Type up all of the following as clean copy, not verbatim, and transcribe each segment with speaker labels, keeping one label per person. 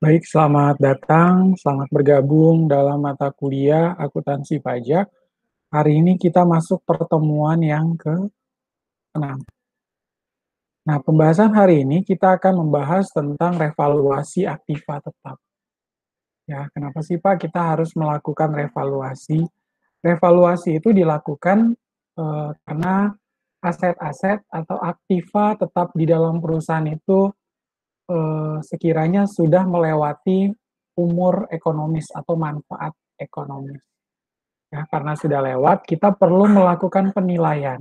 Speaker 1: Baik, selamat datang, selamat bergabung dalam mata kuliah akuntansi pajak. Hari ini kita masuk pertemuan yang ke-6. Nah, pembahasan hari ini kita akan membahas tentang revaluasi aktiva tetap. Ya, kenapa sih Pak kita harus melakukan revaluasi? Revaluasi itu dilakukan karena aset-aset atau aktiva tetap di dalam perusahaan itu sekiranya sudah melewati umur ekonomis atau manfaat ekonomis. Ya, karena sudah lewat, kita perlu melakukan penilaian,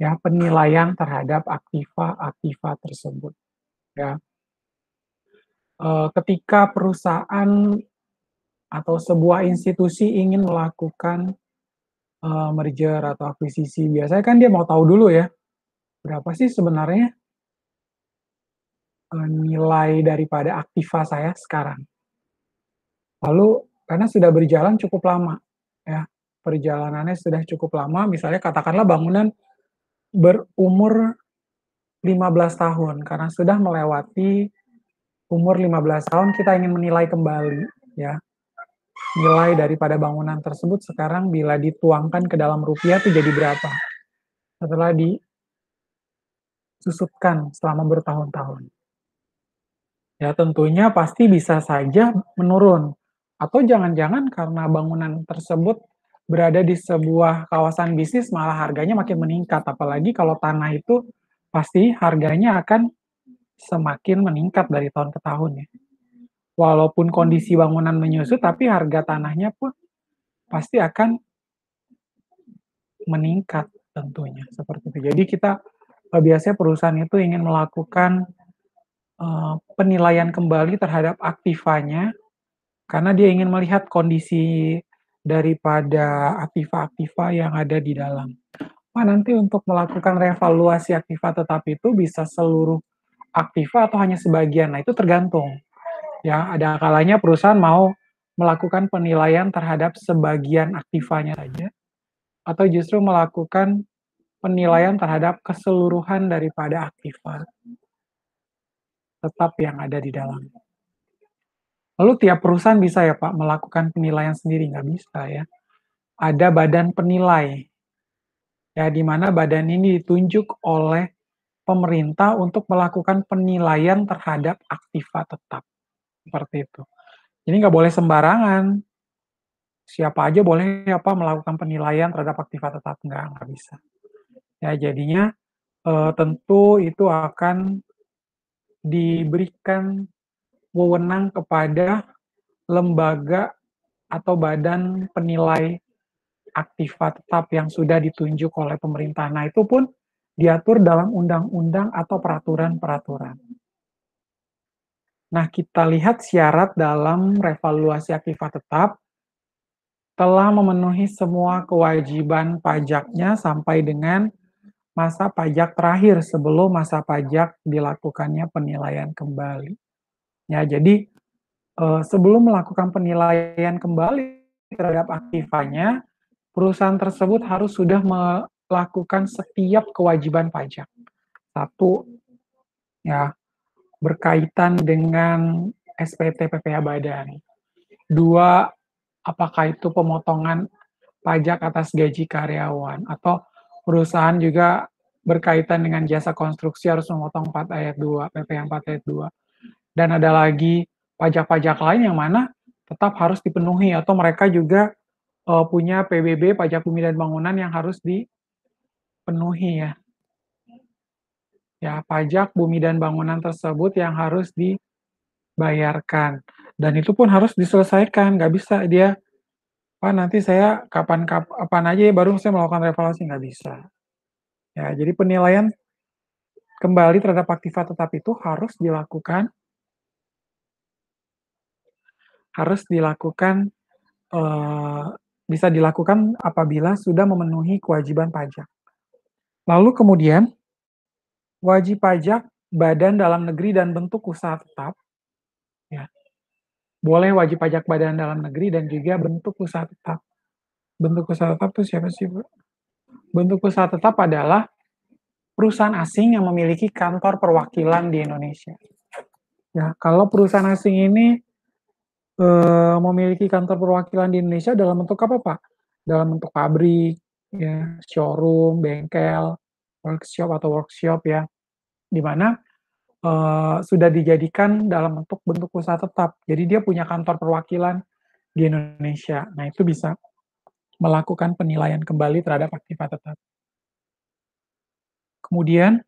Speaker 1: ya, penilaian terhadap aktiva-aktiva tersebut. Ya, ketika perusahaan atau sebuah institusi ingin melakukan merger atau akuisisi, biasanya kan dia mau tahu dulu ya, berapa sih sebenarnya nilai daripada aktiva saya sekarang. Lalu karena sudah berjalan cukup lama, ya, perjalanannya sudah cukup lama, misalnya katakanlah bangunan berumur 15 tahun, karena sudah melewati umur 15 tahun kita ingin menilai kembali, ya, nilai daripada bangunan tersebut sekarang bila dituangkan ke dalam rupiah itu jadi berapa, setelah disusutkan selama bertahun-tahun. Ya tentunya pasti bisa saja menurun, atau jangan-jangan karena bangunan tersebut berada di sebuah kawasan bisnis malah harganya makin meningkat, apalagi kalau tanah itu pasti harganya akan semakin meningkat dari tahun ke tahun ya. Walaupun kondisi bangunan menyusut, tapi harga tanahnya pun pasti akan meningkat tentunya, seperti itu. Jadi kita biasanya perusahaan itu ingin melakukan penilaian kembali terhadap aktivanya karena dia ingin melihat kondisi daripada aktiva-aktiva yang ada di dalam. Nanti untuk melakukan revaluasi aktiva tetap itu bisa seluruh aktiva atau hanya sebagian. Nah, itu tergantung. Ya, ada kalanya perusahaan mau melakukan penilaian terhadap sebagian aktivanya saja atau justru melakukan penilaian terhadap keseluruhan daripada aktiva tetap yang ada di dalam. Lalu tiap perusahaan bisa ya Pak melakukan penilaian sendiri? Nggak bisa ya. Ada badan penilai, ya di mana badan ini ditunjuk oleh pemerintah untuk melakukan penilaian terhadap aktiva tetap, seperti itu. Jadi nggak boleh sembarangan, siapa aja boleh apa melakukan penilaian terhadap aktiva tetap, nggak bisa. Ya jadinya tentu itu akan diberikan wewenang kepada lembaga atau badan penilai aktiva tetap yang sudah ditunjuk oleh pemerintah. Nah, itu pun diatur dalam undang-undang atau peraturan-peraturan. Nah, kita lihat syarat dalam revaluasi aktiva tetap telah memenuhi semua kewajiban pajaknya sampai dengan masa pajak terakhir sebelum masa pajak dilakukannya penilaian kembali. Ya, jadi sebelum melakukan penilaian kembali terhadap aktivanya, perusahaan tersebut harus sudah melakukan setiap kewajiban pajak. Satu, ya, berkaitan dengan SPT PPh Badan. Dua, apakah itu pemotongan pajak atas gaji karyawan, atau perusahaan juga berkaitan dengan jasa konstruksi harus memotong 4 ayat 2, PPh 4 ayat 2. Dan ada lagi pajak-pajak lain yang mana tetap harus dipenuhi, atau mereka juga punya PBB, pajak bumi dan bangunan yang harus dipenuhi ya. Ya, pajak bumi dan bangunan tersebut yang harus dibayarkan. Dan itu pun harus diselesaikan, nggak bisa dia, Pak nanti saya kapan aja ya baru saya melakukan revaluasi, nggak bisa. Ya, jadi penilaian kembali terhadap aktiva tetap itu harus dilakukan bisa dilakukan apabila sudah memenuhi kewajiban pajak. Lalu kemudian wajib pajak badan dalam negeri dan bentuk usaha tetap, ya, boleh wajib pajak badan dalam negeri dan juga bentuk usaha tetap. Bentuk usaha tetap itu siapa sih, Bu? Bentuk usaha tetap adalah perusahaan asing yang memiliki kantor perwakilan di Indonesia. Ya, kalau perusahaan asing ini, memiliki kantor perwakilan di Indonesia dalam bentuk apa, Pak? Dalam bentuk pabrik, ya, showroom, bengkel, workshop ya, di mana, sudah dijadikan dalam bentuk usaha tetap. Jadi dia punya kantor perwakilan di Indonesia. Nah, itu bisa melakukan penilaian kembali terhadap aktiva tetap. Kemudian,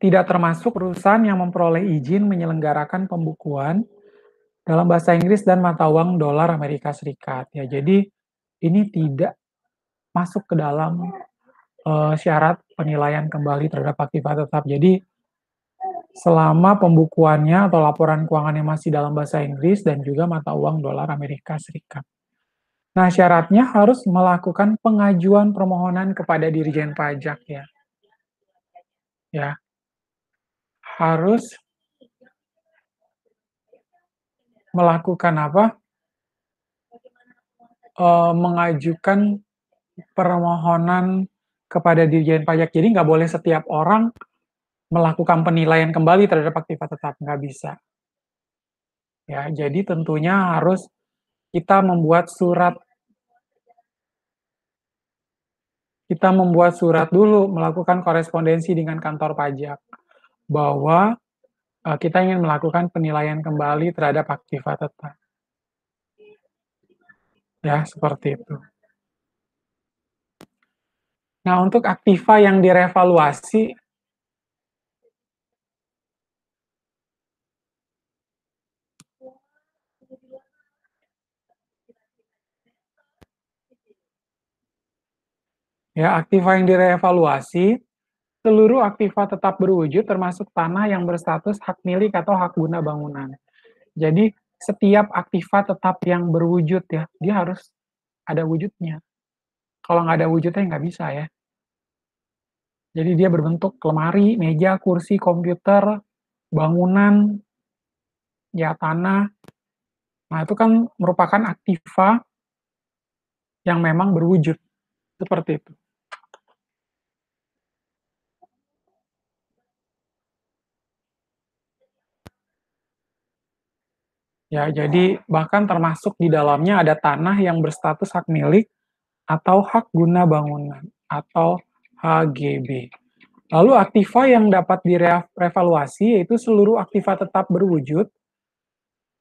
Speaker 1: tidak termasuk perusahaan yang memperoleh izin menyelenggarakan pembukuan dalam bahasa Inggris dan mata uang dolar Amerika Serikat. Ya, jadi ini tidak masuk ke dalam syarat penilaian kembali terhadap aktiva tetap. Jadi selama pembukuannya atau laporan keuangannya masih dalam bahasa Inggris dan juga mata uang dolar Amerika Serikat. Nah, syaratnya harus melakukan pengajuan permohonan kepada Dirjen Pajak ya. Ya, harus melakukan apa? Mengajukan permohonan kepada Dirjen Pajak. Jadi nggak boleh setiap orang melakukan penilaian kembali terhadap aktiva tetap, nggak bisa. Ya, jadi tentunya harus kita membuat surat dulu, melakukan korespondensi dengan kantor pajak bahwa kita ingin melakukan penilaian kembali terhadap aktiva tetap. Ya, seperti itu. Nah, untuk aktiva yang direvaluasi, ya aktiva yang direvaluasi, seluruh aktiva tetap berwujud termasuk tanah yang berstatus hak milik atau hak guna bangunan. Jadi, setiap aktiva tetap yang berwujud ya, dia harus ada wujudnya. Kalau nggak ada wujudnya nggak bisa ya. Jadi dia berbentuk lemari, meja, kursi, komputer, bangunan, ya tanah. Nah, itu kan merupakan aktiva yang memang berwujud, seperti itu. Ya, jadi bahkan termasuk di dalamnya ada tanah yang berstatus hak milik atau hak guna bangunan atau HGB. Lalu aktiva yang dapat direvaluasi yaitu seluruh aktiva tetap berwujud,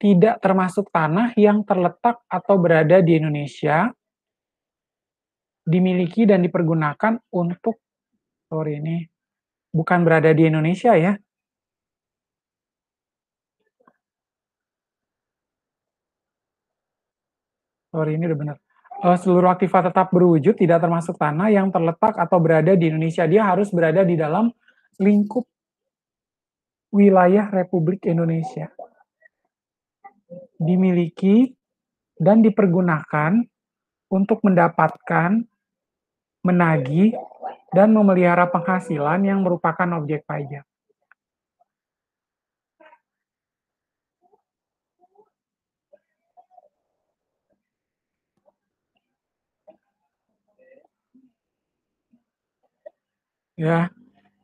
Speaker 1: tidak termasuk tanah yang terletak atau berada di Indonesia, dimiliki dan dipergunakan untuk, sorry ini, bukan berada di Indonesia ya, sorry ini udah benar. Seluruh aktiva tetap berwujud tidak termasuk tanah yang terletak atau berada di Indonesia. Dia harus berada di dalam lingkup wilayah Republik Indonesia. Dimiliki dan dipergunakan untuk mendapatkan, menagih, dan memelihara penghasilan yang merupakan objek pajak. Ya,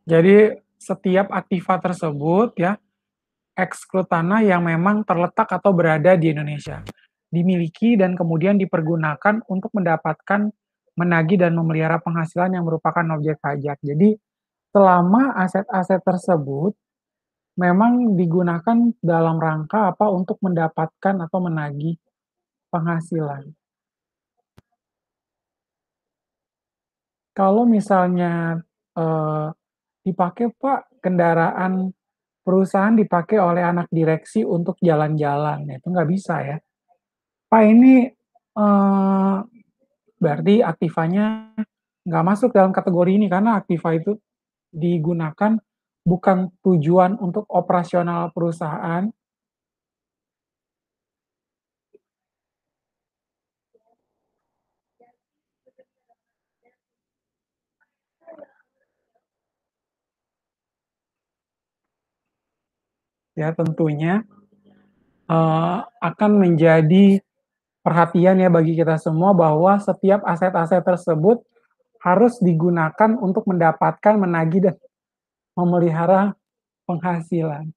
Speaker 1: jadi setiap aktiva tersebut ya eksklud tanah yang memang terletak atau berada di Indonesia, dimiliki dan kemudian dipergunakan untuk mendapatkan, menagih dan memelihara penghasilan yang merupakan objek pajak. Jadi selama aset-aset tersebut memang digunakan dalam rangka apa untuk mendapatkan atau menagih penghasilan. Kalau misalnya, eee, dipakai, Pak, kendaraan perusahaan dipakai oleh anak direksi untuk jalan-jalan, nah itu nggak bisa ya. Pak, ini, eee, berarti aktivanya nggak masuk dalam kategori ini karena aktiva itu digunakan bukan tujuan untuk operasional perusahaan, ya tentunya, akan menjadi perhatian ya bagi kita semua bahwa setiap aset-aset tersebut harus digunakan untuk mendapatkan, menagih, dan memelihara penghasilan.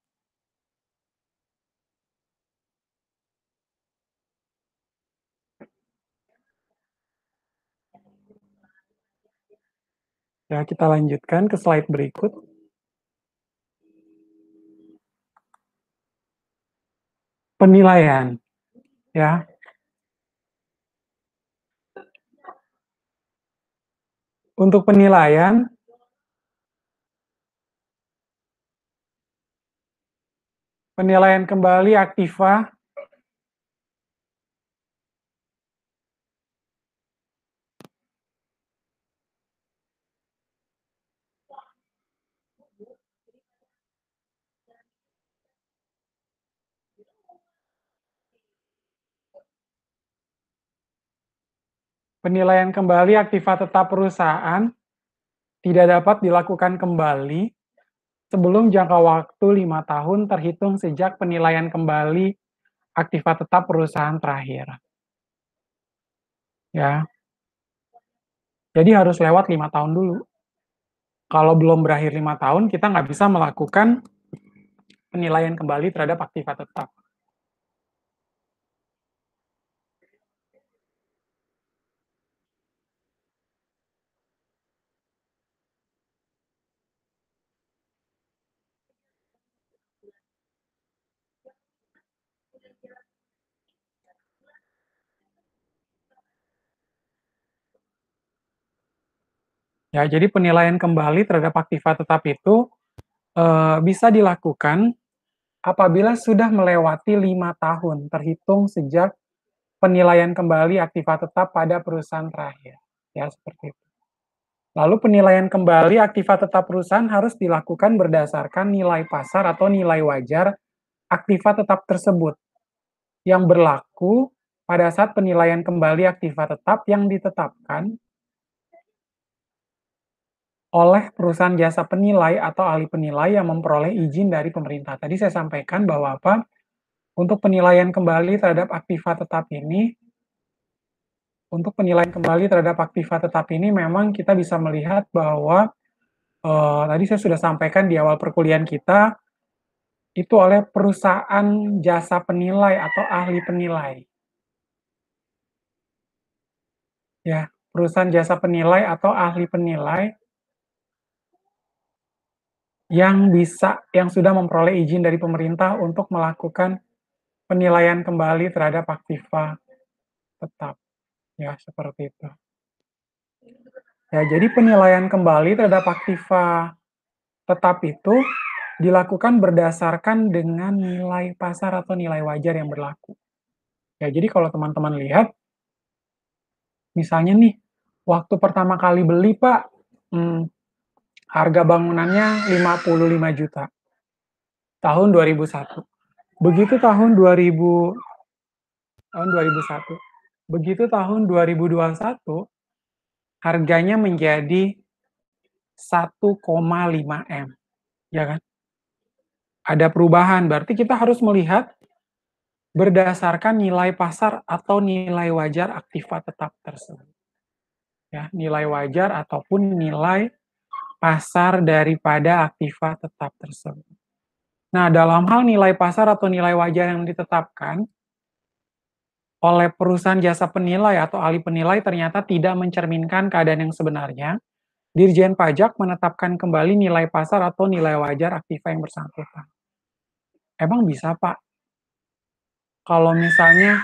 Speaker 1: Ya, kita lanjutkan ke slide berikut. Penilaian, ya. Untuk penilaian kembali aktiva, penilaian kembali aktiva tetap perusahaan tidak dapat dilakukan kembali sebelum jangka waktu 5 tahun terhitung sejak penilaian kembali aktiva tetap perusahaan terakhir. Ya, jadi harus lewat 5 tahun dulu. Kalau belum berakhir 5 tahun, kita nggak bisa melakukan penilaian kembali terhadap aktiva tetap. Ya, jadi penilaian kembali terhadap aktiva tetap itu bisa dilakukan apabila sudah melewati 5 tahun terhitung sejak penilaian kembali aktiva tetap pada perusahaan terakhir. Ya, seperti itu. Lalu penilaian kembali aktiva tetap perusahaan harus dilakukan berdasarkan nilai pasar atau nilai wajar aktiva tetap tersebut yang berlaku pada saat penilaian kembali aktiva tetap yang ditetapkan oleh perusahaan jasa penilai atau ahli penilai yang memperoleh izin dari pemerintah. Tadi saya sampaikan bahwa apa? Untuk penilaian kembali terhadap aktiva tetap ini, untuk penilaian kembali terhadap aktiva tetap ini memang kita bisa melihat bahwa tadi saya sudah sampaikan di awal perkuliahan kita itu oleh perusahaan jasa penilai atau ahli penilai. Ya, perusahaan jasa penilai atau ahli penilai yang sudah memperoleh izin dari pemerintah untuk melakukan penilaian kembali terhadap aktiva tetap. Ya, seperti itu. Ya, jadi penilaian kembali terhadap aktiva tetap itu dilakukan berdasarkan dengan nilai pasar atau nilai wajar yang berlaku. Ya, jadi kalau teman-teman lihat, misalnya nih, waktu pertama kali beli, Pak, harga bangunannya 55 juta, tahun 2001. Begitu tahun 2000, tahun 2001. Begitu tahun 2021, harganya menjadi 1,5 M, ya kan? Ada perubahan, berarti kita harus melihat berdasarkan nilai pasar atau nilai wajar aktiva tetap tersebut. Ya, nilai wajar ataupun nilai pasar daripada aktiva tetap tersebut. Nah, dalam hal nilai pasar atau nilai wajar yang ditetapkan oleh perusahaan jasa penilai atau ahli penilai ternyata tidak mencerminkan keadaan yang sebenarnya, Dirjen Pajak menetapkan kembali nilai pasar atau nilai wajar aktiva yang bersangkutan. Emang bisa, Pak? Kalau misalnya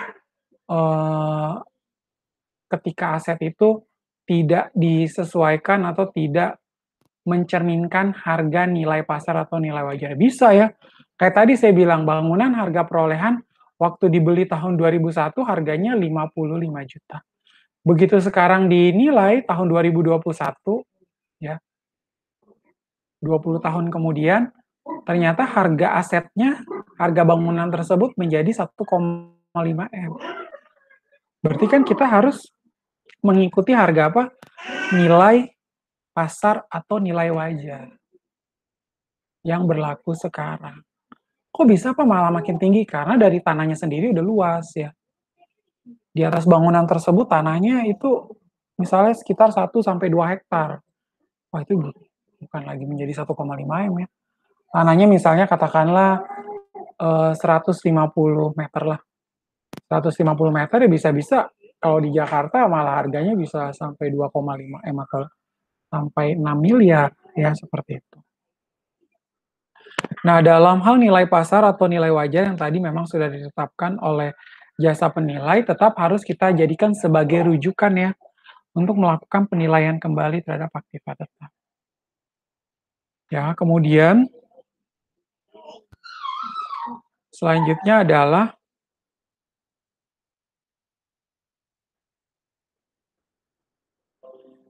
Speaker 1: eh, ketika aset itu tidak disesuaikan atau tidak mencerminkan harga nilai pasar atau nilai wajar. Bisa ya. Kayak tadi saya bilang, bangunan harga perolehan waktu dibeli tahun 2001 harganya 55 juta. Begitu sekarang dinilai tahun 2021, ya, 20 tahun kemudian, ternyata harga asetnya, harga bangunan tersebut menjadi 1,5 M. Berarti kan kita harus mengikuti harga apa? Nilai pasar atau nilai wajar yang berlaku sekarang. Kok bisa Pak malah makin tinggi? Karena dari tanahnya sendiri udah luas ya. Di atas bangunan tersebut tanahnya itu misalnya sekitar 1 sampai 2 hektar. Wah itu bukan lagi menjadi 1,5 M ya. Tanahnya misalnya katakanlah 150 meter lah. 150 meter ya bisa-bisa kalau di Jakarta malah harganya bisa sampai 2,5 M atau sampai 6 miliar, ya seperti itu. Nah, dalam hal nilai pasar atau nilai wajar yang tadi memang sudah ditetapkan oleh jasa penilai, tetap harus kita jadikan sebagai rujukan ya, untuk melakukan penilaian kembali terhadap aktiva tetap. Ya, kemudian selanjutnya adalah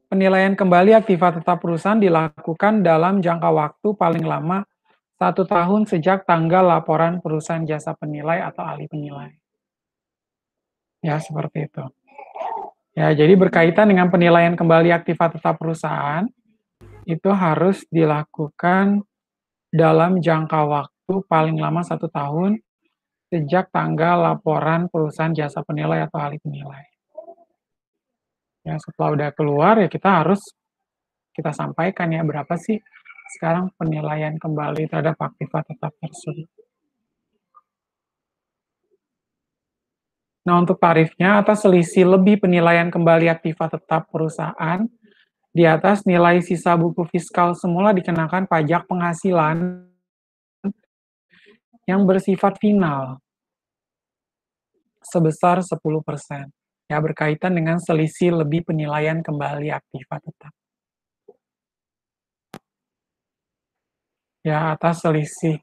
Speaker 1: penilaian kembali aktiva tetap perusahaan dilakukan dalam jangka waktu paling lama 1 tahun sejak tanggal laporan perusahaan jasa penilai atau ahli penilai. Ya, seperti itu. Ya, jadi berkaitan dengan penilaian kembali aktiva tetap perusahaan, itu harus dilakukan dalam jangka waktu paling lama 1 tahun sejak tanggal laporan perusahaan jasa penilai atau ahli penilai. Ya, setelah udah keluar ya kita harus kita sampaikan ya berapa sih sekarang penilaian kembali terhadap aktiva tetap tersebut. Nah, untuk tarifnya atas selisih lebih penilaian kembali aktiva tetap perusahaan di atas nilai sisa buku fiskal semula dikenakan pajak penghasilan yang bersifat final sebesar 10%. Ya, berkaitan dengan selisih lebih penilaian kembali aktiva tetap. Ya, atas selisih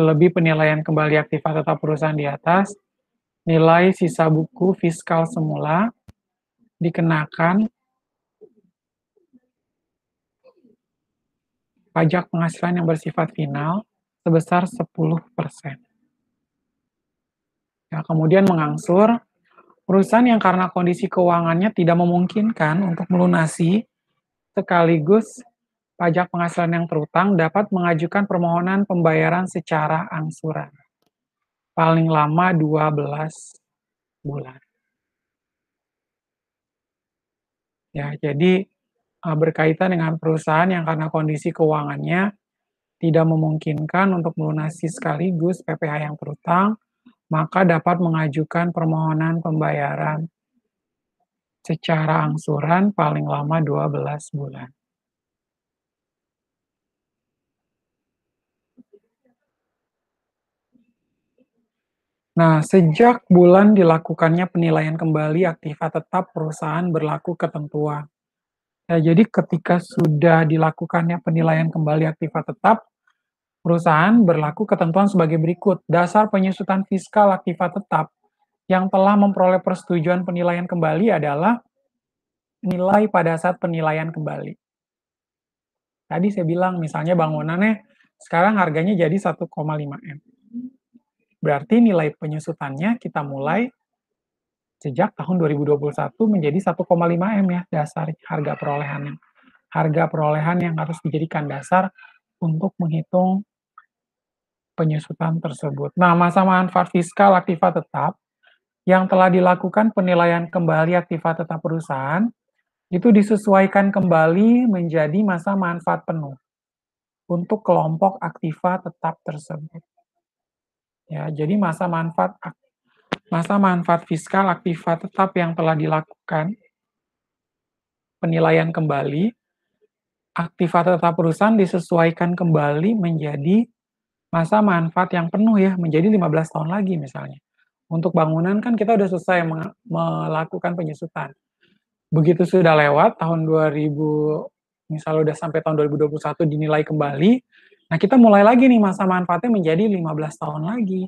Speaker 1: lebih penilaian kembali aktiva tetap perusahaan di atas nilai sisa buku fiskal semula dikenakan pajak penghasilan yang bersifat final sebesar 10%. Ya, kemudian mengangsur perusahaan yang karena kondisi keuangannya tidak memungkinkan untuk melunasi sekaligus pajak penghasilan yang terutang dapat mengajukan permohonan pembayaran secara angsuran. Paling lama 12 bulan. Ya, jadi berkaitan dengan perusahaan yang karena kondisi keuangannya tidak memungkinkan untuk melunasi sekaligus PPh yang terutang, maka dapat mengajukan permohonan pembayaran secara angsuran paling lama 12 bulan. Nah, sejak bulan dilakukannya penilaian kembali aktiva tetap perusahaan berlaku ketentuan. Ya, jadi ketika sudah dilakukannya penilaian kembali aktiva tetap, perusahaan berlaku ketentuan sebagai berikut. Dasar penyusutan fiskal aktiva tetap yang telah memperoleh persetujuan penilaian kembali adalah nilai pada saat penilaian kembali. Tadi saya bilang misalnya bangunannya sekarang harganya jadi 1,5 M. Berarti nilai penyusutannya kita mulai sejak tahun 2021 menjadi 1,5 M ya dasar harga perolehannya. Harga perolehan yang harus dijadikan dasar untuk menghitung penyusutan tersebut. Nah, masa manfaat fiskal aktiva tetap yang telah dilakukan penilaian kembali aktiva tetap perusahaan itu disesuaikan kembali menjadi masa manfaat penuh untuk kelompok aktiva tetap tersebut. Ya, jadi masa manfaat fiskal aktiva tetap yang telah dilakukan penilaian kembali aktiva tetap perusahaan disesuaikan kembali menjadi masa manfaat yang penuh ya, menjadi 15 tahun lagi misalnya. Untuk bangunan kan kita udah selesai melakukan penyusutan. Begitu sudah lewat tahun 2000, misalnya udah sampai tahun 2021 dinilai kembali, nah kita mulai lagi nih masa manfaatnya menjadi 15 tahun lagi.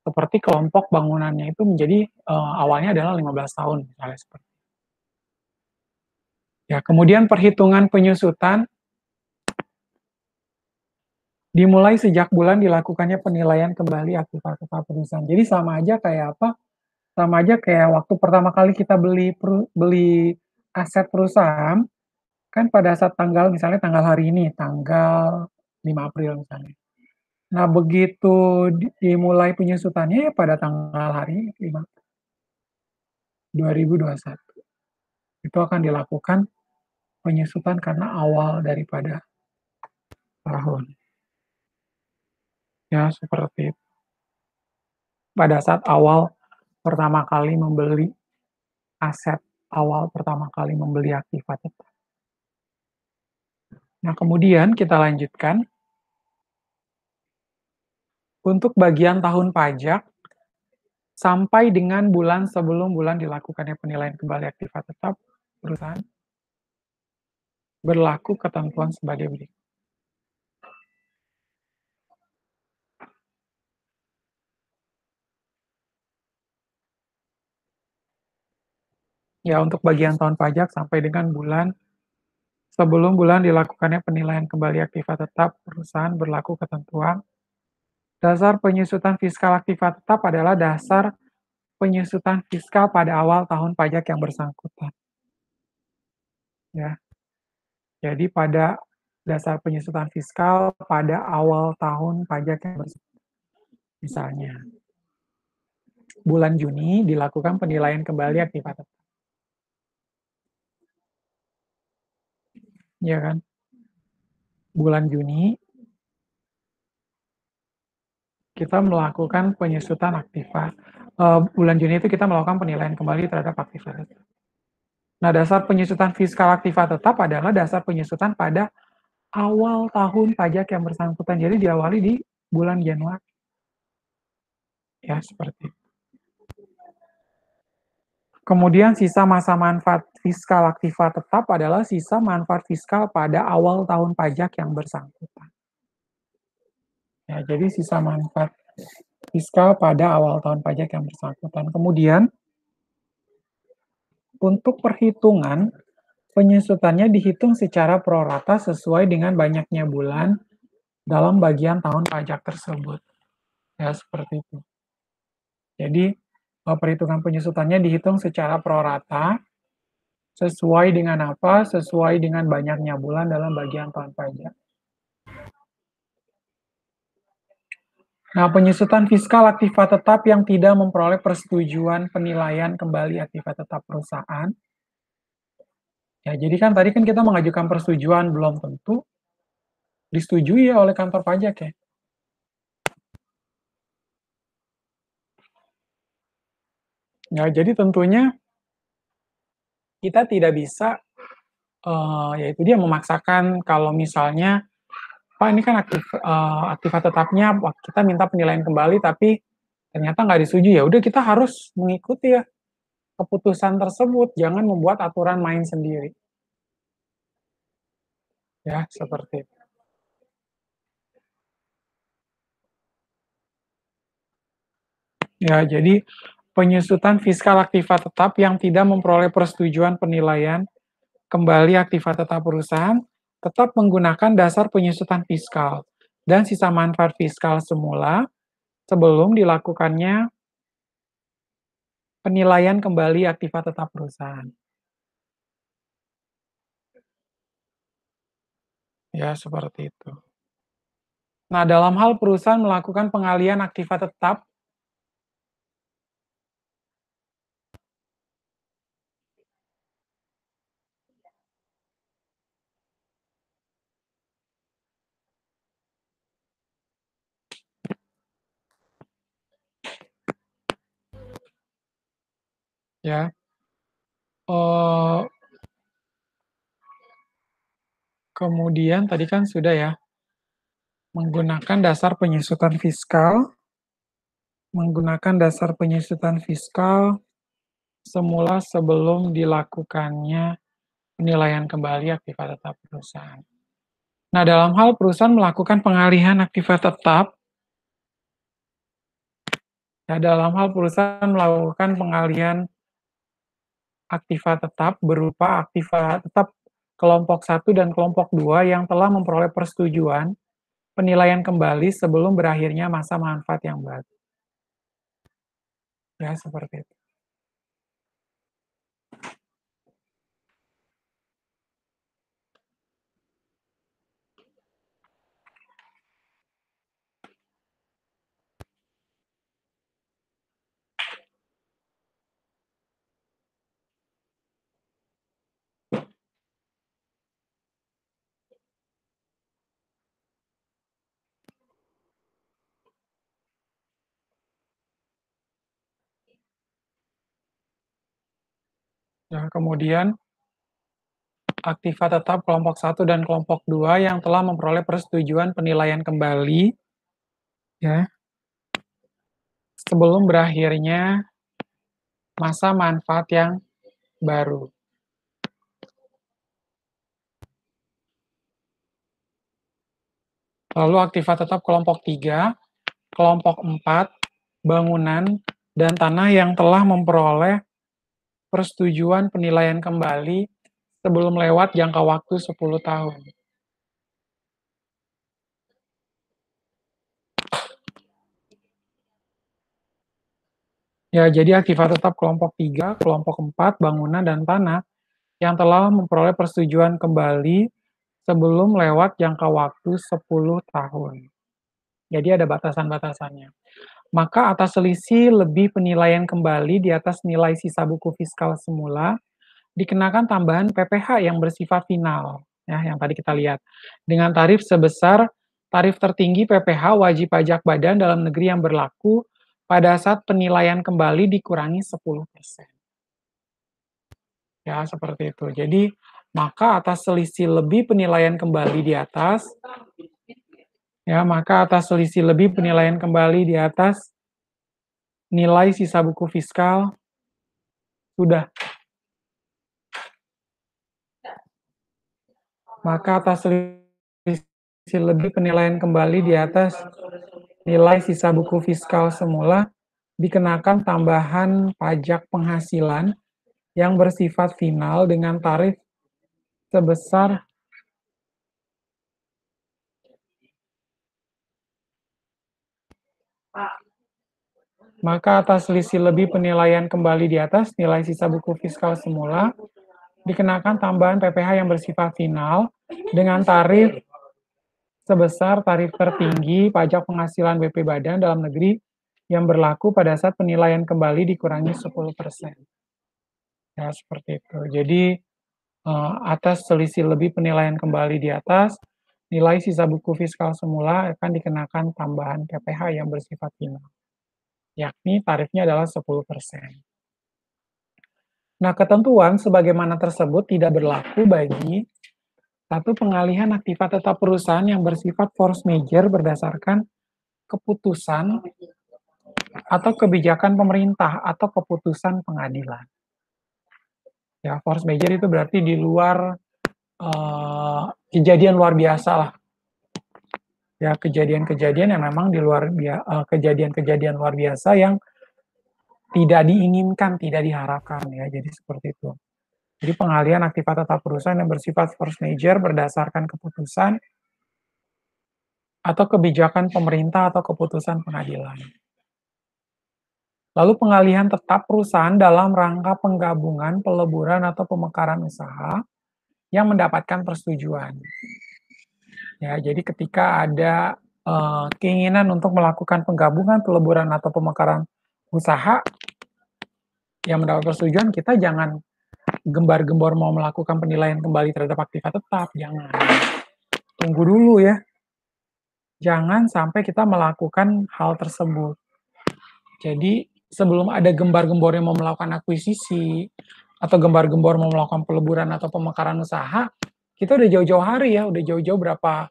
Speaker 1: Seperti kelompok bangunannya itu menjadi awalnya adalah 15 tahun misalnya seperti. Ya, kemudian perhitungan penyusutan dimulai sejak bulan dilakukannya penilaian kembali aktiva tetap perusahaan. Jadi sama aja kayak apa? Sama aja kayak waktu pertama kali kita beli aset perusahaan, kan pada saat tanggal misalnya tanggal hari ini, tanggal 5 April misalnya. Nah, begitu dimulai penyusutannya ya pada tanggal hari 5 2021. Itu akan dilakukan penyusutan karena awal daripada tahun. Ya, seperti itu. Pada saat awal pertama kali membeli aset awal pertama kali membeli aktiva tetap. Nah, kemudian kita lanjutkan, untuk bagian tahun pajak, sampai dengan bulan sebelum bulan dilakukannya penilaian kembali aktiva tetap perusahaan, berlaku ketentuan sebagai berikut. Ya, untuk bagian tahun pajak sampai dengan bulan sebelum bulan dilakukannya penilaian kembali aktiva tetap perusahaan berlaku ketentuan. Dasar penyusutan fiskal aktiva tetap adalah dasar penyusutan fiskal pada awal tahun pajak yang bersangkutan. Ya, jadi pada dasar penyusutan fiskal pada awal tahun pajak yang bersangkutan. Misalnya, bulan Juni dilakukan penilaian kembali aktiva tetap. Ya kan? Bulan Juni kita melakukan penyusutan aktiva. Bulan Juni itu kita melakukan penilaian kembali terhadap aktiva tetap. Nah, dasar penyusutan fiskal aktiva tetap adalah dasar penyusutan pada awal tahun pajak yang bersangkutan. Jadi diawali di bulan Januari. Ya, seperti itu. Kemudian sisa masa manfaat fiskal aktiva tetap adalah sisa manfaat fiskal pada awal tahun pajak yang bersangkutan. Ya, jadi sisa manfaat fiskal pada awal tahun pajak yang bersangkutan. Kemudian untuk perhitungan, penyusutannya dihitung secara prorata sesuai dengan banyaknya bulan dalam bagian tahun pajak tersebut. Ya, seperti itu. Jadi, perhitungan penyusutannya dihitung secara prorata sesuai dengan apa? Sesuai dengan banyaknya bulan dalam bagian tahun pajak. Nah, penyusutan fiskal aktiva tetap yang tidak memperoleh persetujuan penilaian kembali aktiva tetap perusahaan. Ya, jadi kan tadi kan kita mengajukan persetujuan, belum tentu disetujui ya oleh kantor pajak ya. Ya, jadi tentunya kita tidak bisa, yaitu dia memaksakan kalau misalnya, Pak ini kan aktiva tetapnya, kita minta penilaian kembali tapi ternyata nggak disetujui, ya udah kita harus mengikuti ya keputusan tersebut, jangan membuat aturan main sendiri. Ya, seperti itu. Ya, jadi penyusutan fiskal aktiva tetap yang tidak memperoleh persetujuan penilaian kembali aktiva tetap perusahaan tetap menggunakan dasar penyusutan fiskal dan sisa manfaat fiskal semula sebelum dilakukannya penilaian kembali aktiva tetap perusahaan. Ya, seperti itu. Nah, dalam hal perusahaan melakukan pengalihan aktiva tetap, ya, eh, kemudian tadi kan sudah ya, menggunakan dasar penyusutan fiskal, semula sebelum dilakukannya penilaian kembali aktiva tetap perusahaan. Nah, dalam hal perusahaan melakukan pengalihan aktiva tetap, ya dalam hal perusahaan melakukan pengalihan aktiva tetap berupa aktiva tetap kelompok 1 dan kelompok 2 yang telah memperoleh persetujuan penilaian kembali sebelum berakhirnya masa manfaat yang baru. Ya, seperti itu. Ya, kemudian aktiva tetap kelompok satu dan kelompok 2 yang telah memperoleh persetujuan penilaian kembali, ya, sebelum berakhirnya masa manfaat yang baru. Lalu aktiva tetap kelompok 3, kelompok 4, bangunan, dan tanah yang telah memperoleh persetujuan penilaian kembali sebelum lewat jangka waktu 10 tahun. Ya, jadi aktiva tetap kelompok 3, kelompok 4, bangunan, dan tanah yang telah memperoleh persetujuan kembali sebelum lewat jangka waktu 10 tahun. Jadi ada batasan-batasannya. Maka atas selisih lebih penilaian kembali di atas nilai sisa buku fiskal semula, dikenakan tambahan PPh yang bersifat final, ya, yang tadi kita lihat. Dengan tarif sebesar tarif tertinggi PPh wajib pajak badan dalam negeri yang berlaku pada saat penilaian kembali dikurangi 10%. Ya, seperti itu. Jadi, maka atas selisih lebih penilaian kembali di atas, ya, maka atas selisih lebih penilaian kembali di atas nilai sisa buku fiskal sudah. Maka atas selisih lebih penilaian kembali di atas nilai sisa buku fiskal semula dikenakan tambahan pajak penghasilan yang bersifat final dengan tarif sebesar maka atas selisih lebih penilaian kembali di atas nilai sisa buku fiskal semula dikenakan tambahan PPh yang bersifat final dengan tarif sebesar tarif tertinggi pajak penghasilan BP Badan dalam negeri yang berlaku pada saat penilaian kembali dikurangi 10%. Ya, seperti itu. Jadi, atas selisih lebih penilaian kembali di atas, nilai sisa buku fiskal semula akan dikenakan tambahan PPh yang bersifat final, yakni tarifnya adalah 10%. Nah, ketentuan sebagaimana tersebut tidak berlaku bagi satu pengalihan aktiva tetap perusahaan yang bersifat force majeure berdasarkan keputusan atau kebijakan pemerintah atau keputusan pengadilan. Ya, force majeure itu berarti di luar kejadian luar biasa lah. Ya, kejadian-kejadian yang memang di luar kejadian-kejadian luar biasa yang tidak diinginkan, tidak diharapkan ya. Jadi seperti itu. Jadi pengalihan aktiva tetap perusahaan yang bersifat force majeure berdasarkan keputusan atau kebijakan pemerintah atau keputusan pengadilan. Lalu pengalihan tetap perusahaan dalam rangka penggabungan, peleburan, atau pemekaran usaha yang mendapatkan persetujuan. Ya, jadi ketika ada keinginan untuk melakukan penggabungan, peleburan, atau pemekaran usaha yang mendapat persetujuan, kita jangan gembar-gembor mau melakukan penilaian kembali terhadap aktiva tetap, jangan. Tunggu dulu ya. Jangan sampai kita melakukan hal tersebut. Jadi sebelum ada gembar-gembor yang mau melakukan akuisisi, atau gembar-gembor mau melakukan peleburan atau pemekaran usaha, kita udah jauh-jauh hari ya, udah jauh-jauh berapa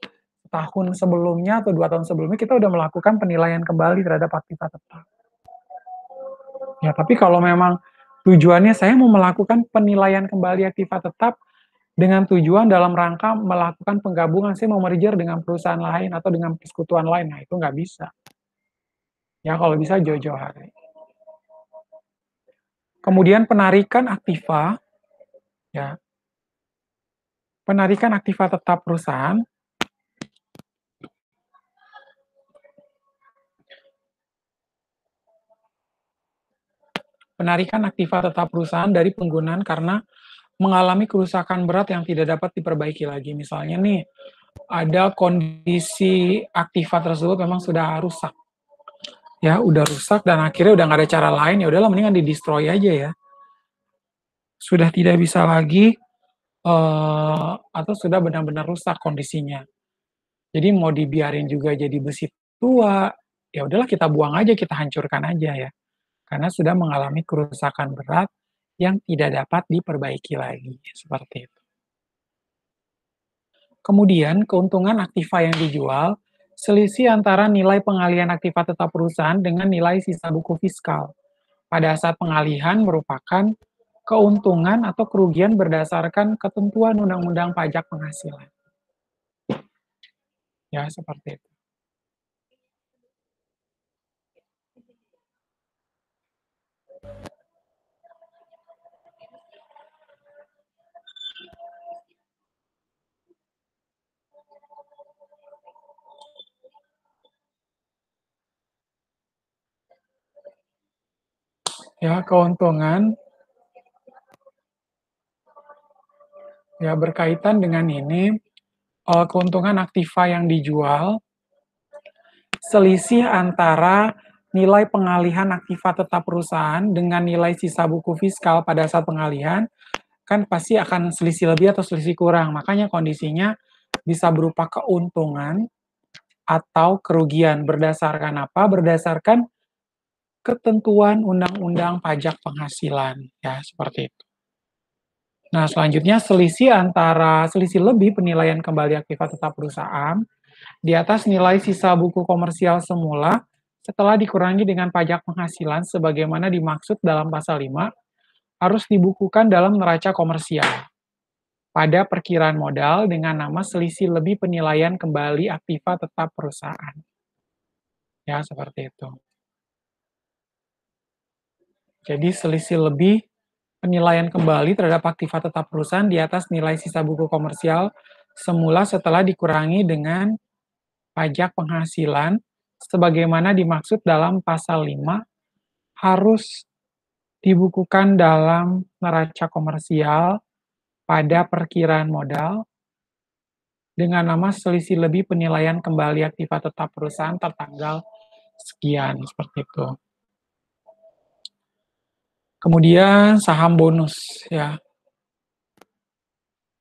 Speaker 1: tahun sebelumnya atau 2 tahun sebelumnya kita udah melakukan penilaian kembali terhadap aktiva tetap. Ya, tapi kalau memang tujuannya saya mau melakukan penilaian kembali aktiva tetap dengan tujuan dalam rangka melakukan penggabungan, saya mau merger dengan perusahaan lain atau dengan persekutuan lain, nah itu nggak bisa. Ya, kalau bisa jauh-jauh hari. Kemudian penarikan aktiva, ya, penarikan aktiva tetap perusahaan penarikan aktiva tetap perusahaan dari penggunaan karena mengalami kerusakan berat yang tidak dapat diperbaiki lagi. Misalnya nih, ada kondisi aktiva tersebut memang sudah rusak. Ya, udah rusak dan akhirnya udah nggak ada cara lain, ya udahlah mendingan di-destroy aja ya. Sudah tidak bisa lagi atau sudah benar-benar rusak kondisinya. Jadi mau dibiarin juga jadi besi tua, ya udahlah kita buang aja, kita hancurkan aja ya. Karena sudah mengalami kerusakan berat yang tidak dapat diperbaiki lagi, seperti itu. Kemudian keuntungan aktiva yang dijual, selisih antara nilai pengalihan aktiva tetap perusahaan dengan nilai sisa buku fiskal. Pada saat pengalihan merupakan keuntungan atau kerugian berdasarkan ketentuan Undang-Undang Pajak Penghasilan. Ya, seperti itu. Ya, keuntungan ya berkaitan dengan ini, keuntungan aktiva yang dijual, selisih antara nilai pengalihan aktiva tetap perusahaan dengan nilai sisa buku fiskal pada saat pengalihan, kan pasti akan selisih lebih atau selisih kurang. Makanya kondisinya bisa berupa keuntungan atau kerugian. Berdasarkan apa? Berdasarkan ketentuan Undang-Undang Pajak Penghasilan. Ya, seperti itu. Nah, selanjutnya selisih lebih penilaian kembali aktiva tetap perusahaan di atas nilai sisa buku komersial semula setelah dikurangi dengan pajak penghasilan sebagaimana dimaksud dalam pasal 5 harus dibukukan dalam neraca komersial pada perkiraan modal dengan nama selisih lebih penilaian kembali aktiva tetap perusahaan. Ya, seperti itu. Jadi selisih lebih penilaian kembali terhadap aktiva tetap perusahaan di atas nilai sisa buku komersial semula setelah dikurangi dengan pajak penghasilan sebagaimana dimaksud dalam pasal 5 harus dibukukan dalam neraca komersial pada perkiraan modal dengan nama selisih lebih penilaian kembali aktiva tetap perusahaan tertanggal sekian, seperti itu. Kemudian saham bonus ya.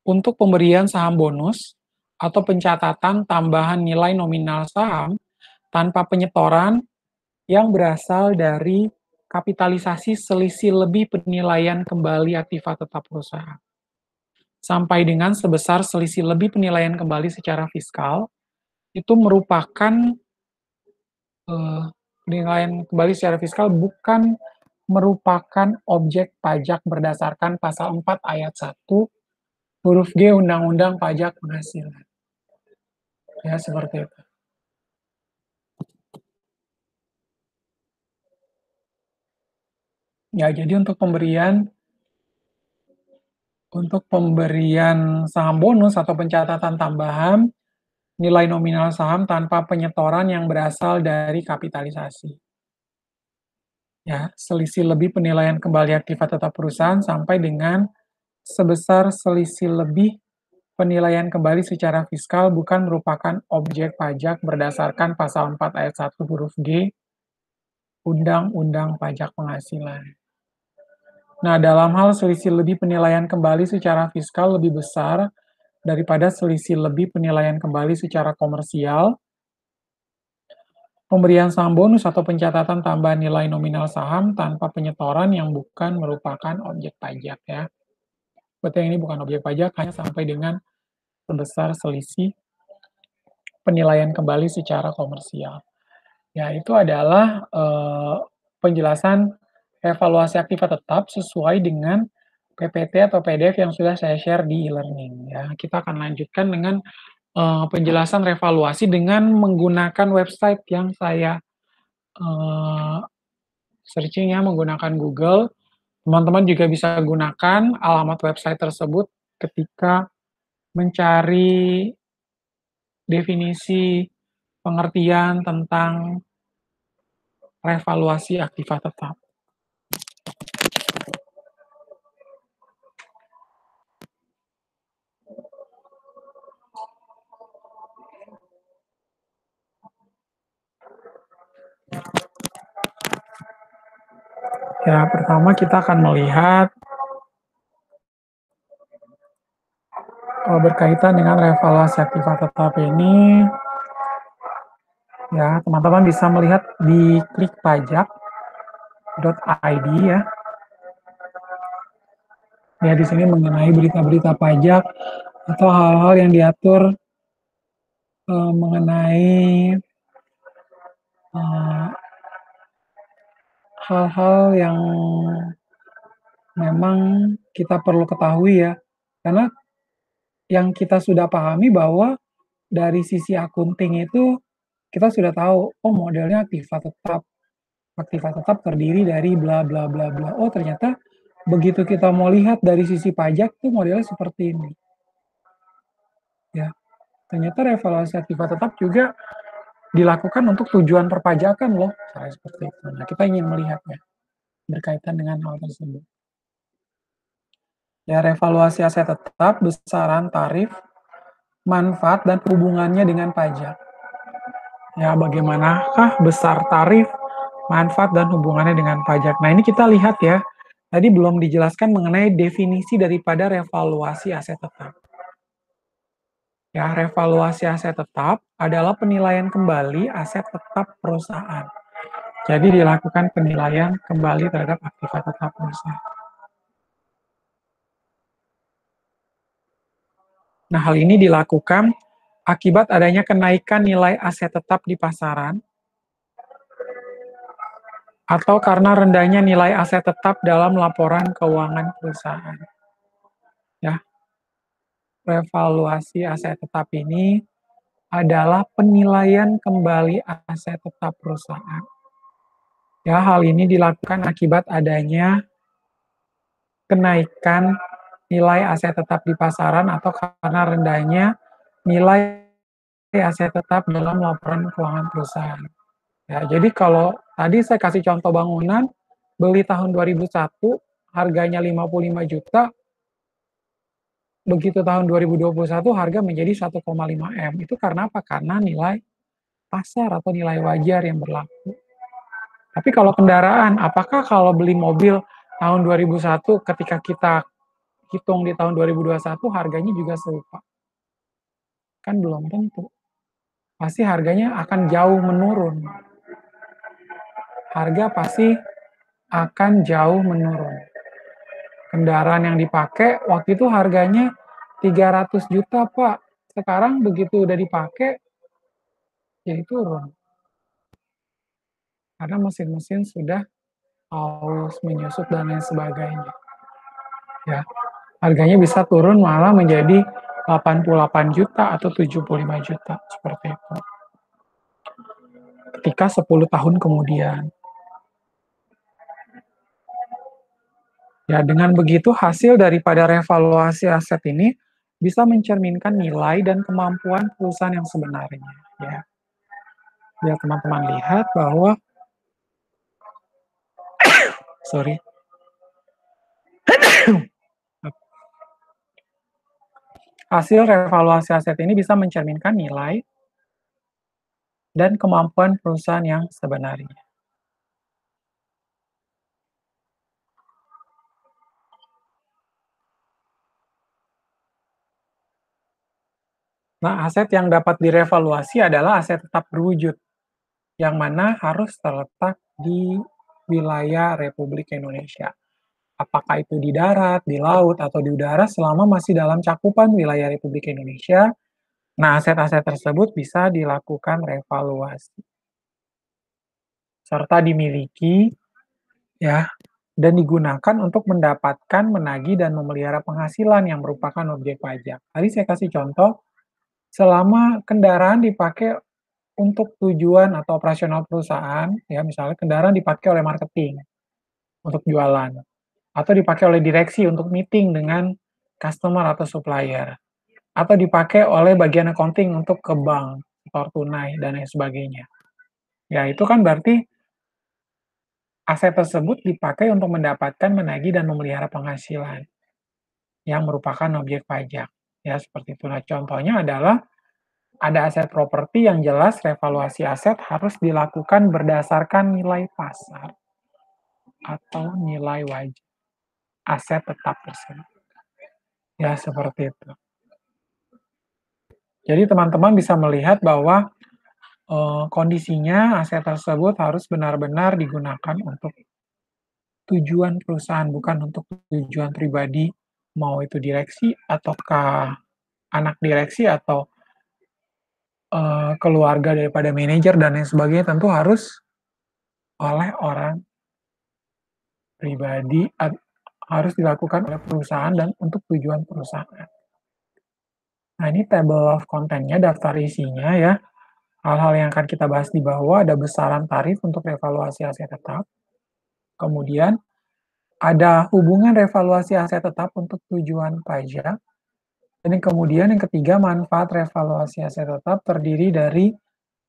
Speaker 1: Untuk pemberian saham bonus atau pencatatan tambahan nilai nominal saham tanpa penyetoran yang berasal dari kapitalisasi selisih lebih penilaian kembali aktiva tetap perusahaan. Sampai dengan sebesar selisih lebih penilaian kembali secara fiskal, itu merupakan penilaian kembali secara fiskal bukan merupakan objek pajak berdasarkan pasal 4 ayat 1 huruf G Undang-Undang Pajak Penghasilan. Ya, seperti itu. Ya, jadi untuk pemberian saham bonus atau pencatatan tambahan nilai nominal saham tanpa penyetoran yang berasal dari kapitalisasi. Ya, selisih lebih penilaian kembali aktiva tetap perusahaan sampai dengan sebesar selisih lebih penilaian kembali secara fiskal bukan merupakan objek pajak berdasarkan pasal 4 ayat 1 huruf G Undang-Undang Pajak Penghasilan. Nah, dalam hal selisih lebih penilaian kembali secara fiskal lebih besar daripada selisih lebih penilaian kembali secara komersial, pemberian saham bonus atau pencatatan tambahan nilai nominal saham tanpa penyetoran yang bukan merupakan objek pajak ya. Berarti ini bukan objek pajak, hanya sampai dengan sebesar selisih penilaian kembali secara komersial. Ya, itu adalah penjelasan evaluasi aktiva tetap sesuai dengan PPT atau PDF yang sudah saya share di e-learning ya. Kita akan lanjutkan dengan penjelasan revaluasi dengan menggunakan website yang saya searching ya menggunakan Google. Teman-teman juga bisa gunakan alamat website tersebut ketika mencari definisi pengertian tentang revaluasi aktiva tetap. Ya, pertama kita akan melihat berkaitan dengan revaluasi aktiva tetap ini, ya teman-teman bisa melihat di klikpajak.id ya. Ya, di sini mengenai berita-berita pajak atau hal-hal yang diatur mengenai eh, hal-hal yang memang kita perlu ketahui ya, karena yang kita sudah pahami bahwa dari sisi akunting itu kita sudah tahu, oh modelnya aktiva tetap. Aktiva tetap terdiri dari bla bla bla bla. Oh ternyata begitu kita mau lihat dari sisi pajak tuh modelnya seperti ini. Ya, ternyata revaluasi aktiva tetap juga dilakukan untuk tujuan perpajakan loh, saya seperti itu. Nah, kita ingin melihatnya berkaitan dengan hal tersebut. Ya, revaluasi aset tetap, besaran tarif, manfaat, dan hubungannya dengan pajak. Ya, bagaimanakah besar tarif, manfaat, dan hubungannya dengan pajak? Nah, ini kita lihat ya. Tadi belum dijelaskan mengenai definisi daripada revaluasi aset tetap. Ya, revaluasi aset tetap adalah penilaian kembali aset tetap perusahaan. Jadi dilakukan penilaian kembali terhadap aktiva tetap perusahaan. Nah, hal ini dilakukan akibat adanya kenaikan nilai aset tetap di pasaran atau karena rendahnya nilai aset tetap dalam laporan keuangan perusahaan. Ya, revaluasi aset tetap ini adalah penilaian kembali aset tetap perusahaan. Ya, hal ini dilakukan akibat adanya kenaikan nilai aset tetap di pasaran atau karena rendahnya nilai aset tetap dalam laporan keuangan perusahaan. Ya, jadi kalau tadi saya kasih contoh bangunan, beli tahun 2001, harganya 55 juta, begitu tahun 2021 harga menjadi 1,5 M. Itu karena apa? Karena nilai pasar atau nilai wajar yang berlaku. Tapi kalau kendaraan, apakah kalau beli mobil tahun 2001 ketika kita hitung di tahun 2021 harganya juga serupa? Kan belum tentu. Pasti harganya akan jauh menurun. Harga pasti akan jauh menurun. Kendaraan yang dipakai waktu itu harganya 300 juta, Pak. Sekarang begitu udah dipakai, jadi turun. Karena mesin-mesin sudah haus, menyusut, dan lain sebagainya. Ya, harganya bisa turun malah menjadi 88 juta atau 75 juta, seperti itu. Ketika 10 tahun kemudian. Ya, dengan begitu hasil daripada revaluasi aset ini bisa mencerminkan nilai dan kemampuan perusahaan yang sebenarnya. Ya, biar teman-teman lihat bahwa, sorry, hasil revaluasi aset ini bisa mencerminkan nilai dan kemampuan perusahaan yang sebenarnya. Nah, aset yang dapat direvaluasi adalah aset tetap berwujud, yang mana harus terletak di wilayah Republik Indonesia. Apakah itu di darat, di laut, atau di udara selama masih dalam cakupan wilayah Republik Indonesia, nah aset-aset tersebut bisa dilakukan revaluasi. Serta dimiliki, ya, dan digunakan untuk mendapatkan, menagih, dan memelihara penghasilan yang merupakan objek pajak. Tadi saya kasih contoh, selama kendaraan dipakai untuk tujuan atau operasional perusahaan, ya misalnya kendaraan dipakai oleh marketing untuk jualan, atau dipakai oleh direksi untuk meeting dengan customer atau supplier, atau dipakai oleh bagian accounting untuk ke bank, setor tunai, dan lain sebagainya. Ya, itu kan berarti aset tersebut dipakai untuk mendapatkan, menagih, dan memelihara penghasilan yang merupakan objek pajak. Ya, seperti itu. Nah, contohnya adalah ada aset properti yang jelas revaluasi aset harus dilakukan berdasarkan nilai pasar atau nilai wajib aset tetap tersebut. Ya, seperti itu. Jadi teman-teman bisa melihat bahwa kondisinya aset tersebut harus benar-benar digunakan untuk tujuan perusahaan, bukan untuk tujuan pribadi mau itu direksi ataukah anak direksi atau, keluarga daripada manajer dan lain sebagainya tentu harus oleh orang pribadi harus dilakukan oleh perusahaan dan untuk tujuan perusahaan. Nah, ini table of content-nya, daftar isinya ya. Hal-hal yang akan kita bahas di bawah ada besaran tarif untuk revaluasi aset tetap, kemudian ada hubungan revaluasi aset tetap untuk tujuan pajak, dan yang kemudian yang ketiga, manfaat revaluasi aset tetap terdiri dari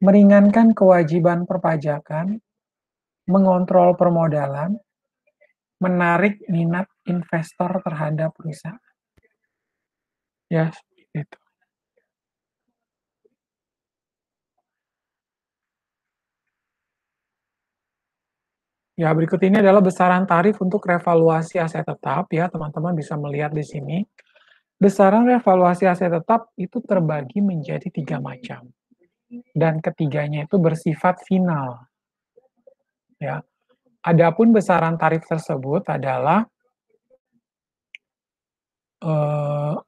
Speaker 1: meringankan kewajiban perpajakan, mengontrol permodalan, menarik minat investor terhadap perusahaan. Ya, itu. Ya, berikut ini adalah besaran tarif untuk revaluasi aset tetap ya, teman-teman bisa melihat di sini. Besaran revaluasi aset tetap itu terbagi menjadi 3 macam. Dan ketiganya itu bersifat final. Ya. Adapun besaran tarif tersebut adalah 3%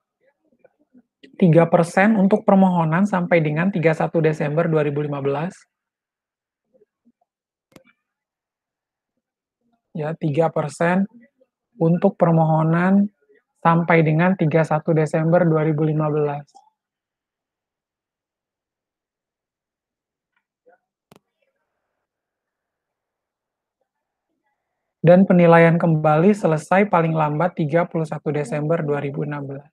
Speaker 1: untuk permohonan sampai dengan 31 Desember 2015. Ya, 3% untuk permohonan sampai dengan 31 Desember 2015. Dan penilaian kembali selesai paling lambat 31 Desember 2016.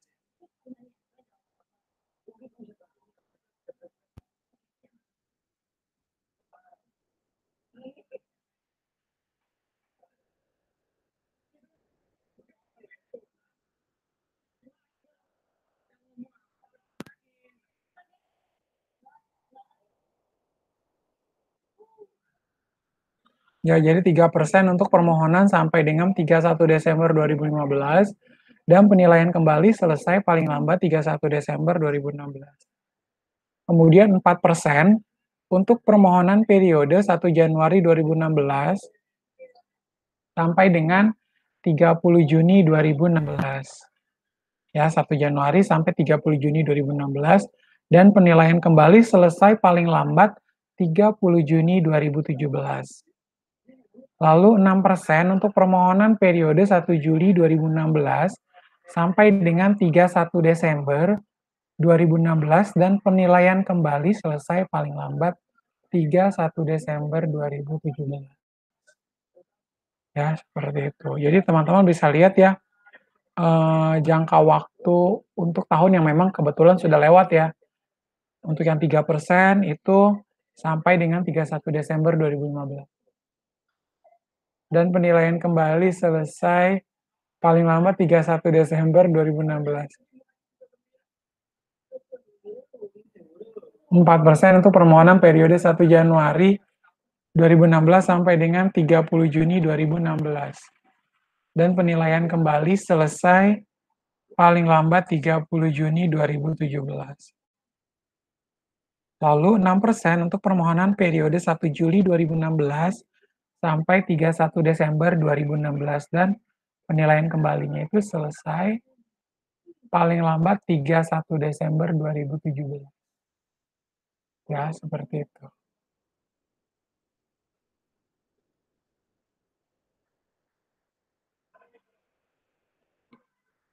Speaker 1: Ya, jadi 3% untuk permohonan sampai dengan 31 Desember 2015 dan penilaian kembali selesai paling lambat 31 Desember 2016. Kemudian 4% untuk permohonan periode 1 Januari 2016 sampai dengan 30 Juni 2016. Ya, 1 Januari sampai 30 Juni 2016 dan penilaian kembali selesai paling lambat 30 Juni 2017. Lalu 6% untuk permohonan periode 1 Juli 2016 sampai dengan 31 Desember 2016 dan penilaian kembali selesai paling lambat 31 Desember 2017. Ya, seperti itu. Jadi teman-teman bisa lihat ya, jangka waktu untuk tahun yang memang kebetulan sudah lewat ya. Untuk yang 3% itu sampai dengan 31 Desember 2015. Dan penilaian kembali selesai paling lambat 31 Desember 2016. 4% untuk permohonan periode 1 Januari 2016 sampai dengan 30 Juni 2016. Dan penilaian kembali selesai paling lambat 30 Juni 2017. Lalu 6% untuk permohonan periode 1 Juli 2016 sampai 31 Desember 2016 dan penilaian kembalinya itu selesai paling lambat 31 Desember 2017. Ya, seperti itu.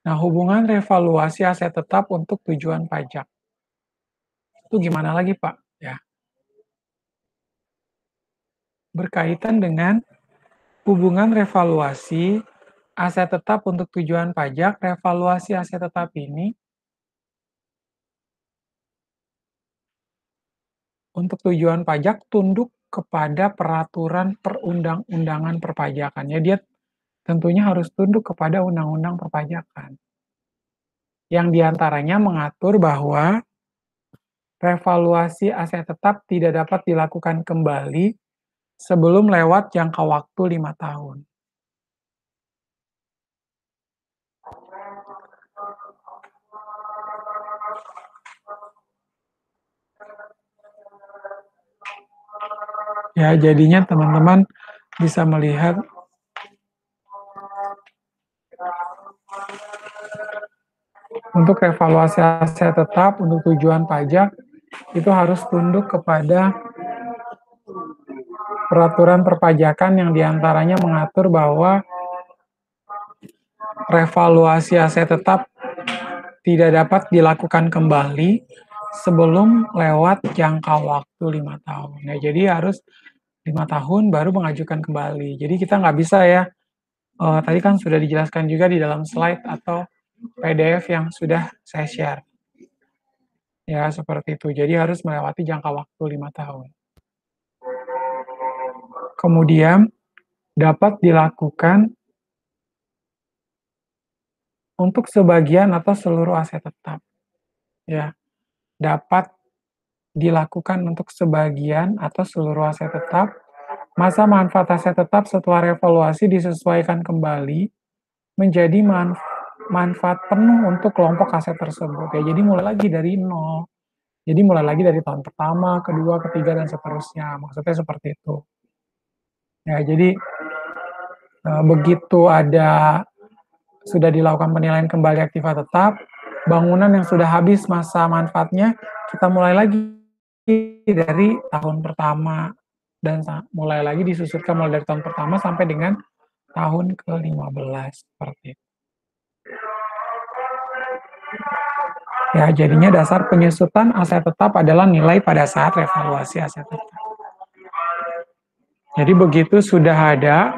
Speaker 1: Nah, hubungan revaluasi aset tetap untuk tujuan pajak. Itu gimana lagi, Pak? Ya, berkaitan dengan hubungan revaluasi aset tetap untuk tujuan pajak, revaluasi aset tetap ini untuk tujuan pajak tunduk kepada peraturan perundang-undangan perpajakan. Ya, dia tentunya harus tunduk kepada undang-undang perpajakan. Yang diantaranya mengatur bahwa revaluasi aset tetap tidak dapat dilakukan kembali sebelum lewat jangka waktu 5 tahun. Ya, jadinya teman-teman bisa melihat Untuk evaluasi aset tetap untuk tujuan pajak itu harus tunduk kepada peraturan perpajakan yang diantaranya mengatur bahwa revaluasi aset tetap tidak dapat dilakukan kembali sebelum lewat jangka waktu 5 tahun. Ya, jadi harus 5 tahun baru mengajukan kembali. Jadi kita nggak bisa ya, tadi kan sudah dijelaskan juga di dalam slide atau PDF yang sudah saya share. Ya, seperti itu. Jadi harus melewati jangka waktu 5 tahun. Kemudian dapat dilakukan untuk sebagian atau seluruh aset tetap. Ya, dapat dilakukan untuk sebagian atau seluruh aset tetap. Masa manfaat aset tetap setelah revaluasi disesuaikan kembali menjadi manfaat penuh untuk kelompok aset tersebut. Ya, jadi mulai lagi dari nol. Jadi mulai lagi dari tahun pertama, kedua, ketiga, dan seterusnya. Maksudnya seperti itu. Ya, jadi begitu sudah dilakukan penilaian kembali aktiva tetap, bangunan yang sudah habis masa manfaatnya, kita mulai lagi dari tahun pertama, dan mulai lagi disusutkan mulai dari tahun pertama sampai dengan tahun ke-15, seperti itu. Ya, jadinya dasar penyusutan aset tetap adalah nilai pada saat revaluasi aset tetap. Jadi begitu sudah ada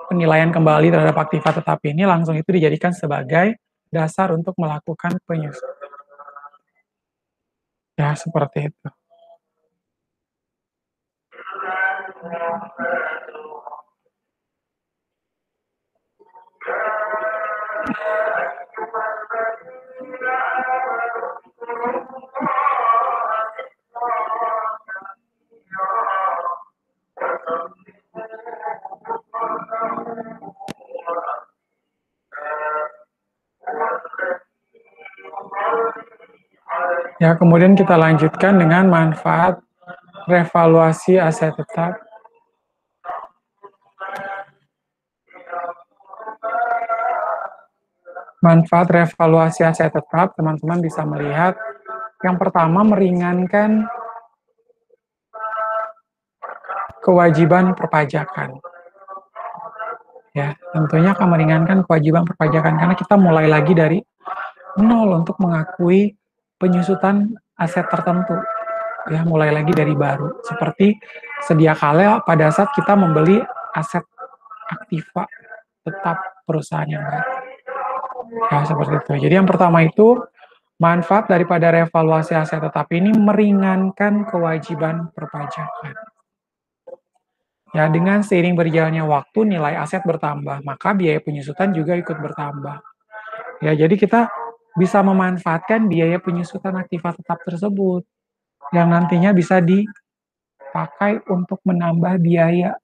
Speaker 1: penilaian kembali terhadap aktiva tetap ini, langsung itu dijadikan sebagai dasar untuk melakukan penyusutan. Ya, seperti itu. Ya, kemudian kita lanjutkan dengan manfaat revaluasi aset tetap. Manfaat revaluasi aset tetap, teman-teman bisa melihat yang pertama meringankan kewajiban perpajakan. Ya, tentunya akan meringankan kewajiban perpajakan karena kita mulai lagi dari nol untuk mengakui penyusutan aset tertentu. Ya, mulai lagi dari baru. Seperti sedia kala pada saat kita membeli aset aktiva tetap perusahaan yang baru. Ya, seperti itu. Jadi yang pertama itu manfaat daripada revaluasi aset tetap ini meringankan kewajiban perpajakan. Ya, dengan seiring berjalannya waktu nilai aset bertambah, maka biaya penyusutan juga ikut bertambah. Ya, jadi kita bisa memanfaatkan biaya penyusutan aktiva tetap tersebut yang nantinya bisa dipakai untuk menambah biaya.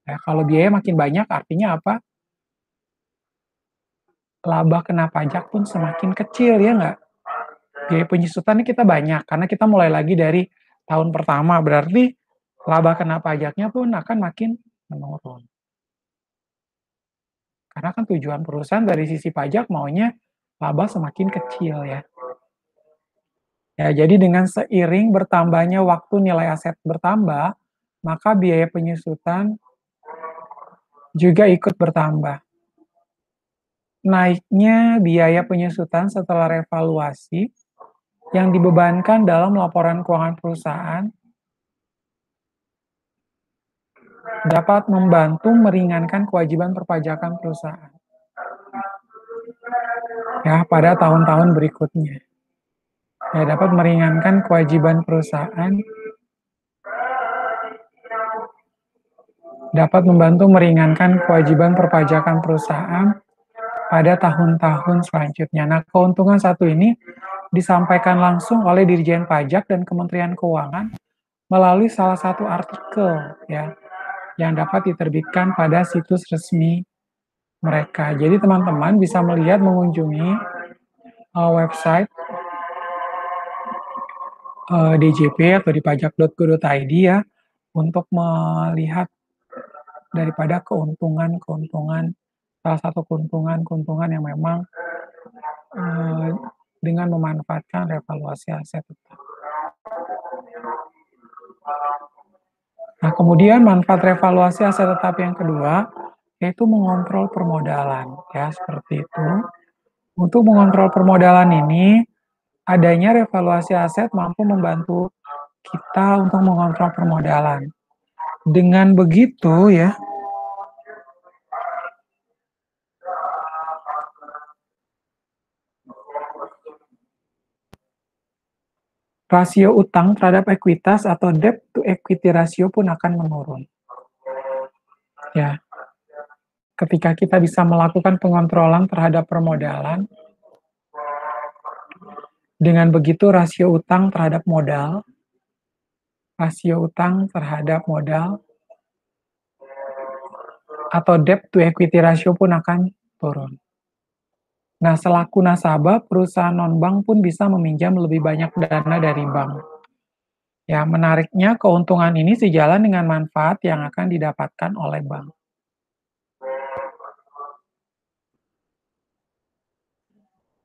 Speaker 1: Ya, kalau biaya makin banyak artinya apa? Laba kena pajak pun semakin kecil, ya nggak? Biaya penyusutannya kita banyak karena kita mulai lagi dari tahun pertama, berarti laba kena pajaknya pun akan makin menurun. Karena kan tujuan perusahaan dari sisi pajak maunya laba semakin kecil ya. Ya, jadi dengan seiring bertambahnya waktu nilai aset bertambah, maka biaya penyusutan juga ikut bertambah. Naiknya biaya penyusutan setelah revaluasi yang dibebankan dalam laporan keuangan perusahaan dapat membantu meringankan kewajiban perpajakan perusahaan ya pada tahun-tahun berikutnya. Ya, dapat meringankan kewajiban perusahaan, dapat membantu meringankan kewajiban perpajakan perusahaan pada tahun-tahun selanjutnya. Nah, keuntungan satu ini disampaikan langsung oleh Dirjen Pajak dan Kementerian Keuangan melalui salah satu artikel ya yang dapat diterbitkan pada situs resmi mereka. Jadi teman-teman bisa melihat mengunjungi website DJP atau di pajak.go.id ya untuk melihat daripada keuntungan-keuntungan, salah satu keuntungan-keuntungan yang memang eee, dengan memanfaatkan revaluasi aset tetap. Nah, kemudian manfaat revaluasi aset tetap yang kedua, yaitu mengontrol permodalan, ya, seperti itu. Untuk mengontrol permodalan ini, adanya revaluasi aset mampu membantu kita untuk mengontrol permodalan. Dengan begitu ya, rasio utang terhadap ekuitas atau debt to equity ratio pun akan menurun. Ya, ketika kita bisa melakukan pengontrolan terhadap permodalan, dengan begitu rasio utang terhadap modal atau debt to equity ratio pun akan turun. Nah, selaku nasabah, perusahaan non-bank pun bisa meminjam lebih banyak dana dari bank. Ya, menariknya keuntungan ini sejalan dengan manfaat yang akan didapatkan oleh bank.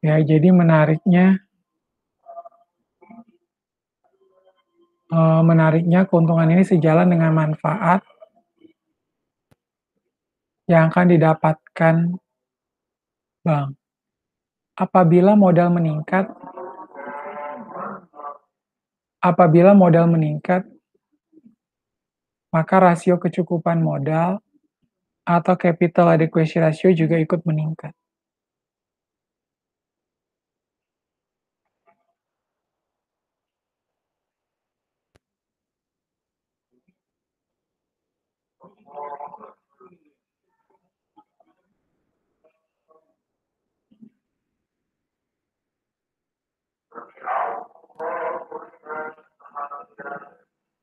Speaker 1: Ya, jadi menariknya keuntungan ini sejalan dengan manfaat yang akan didapatkan bank. Apabila modal meningkat, apabila modal meningkat, maka rasio kecukupan modal atau capital adequacy ratio juga ikut meningkat.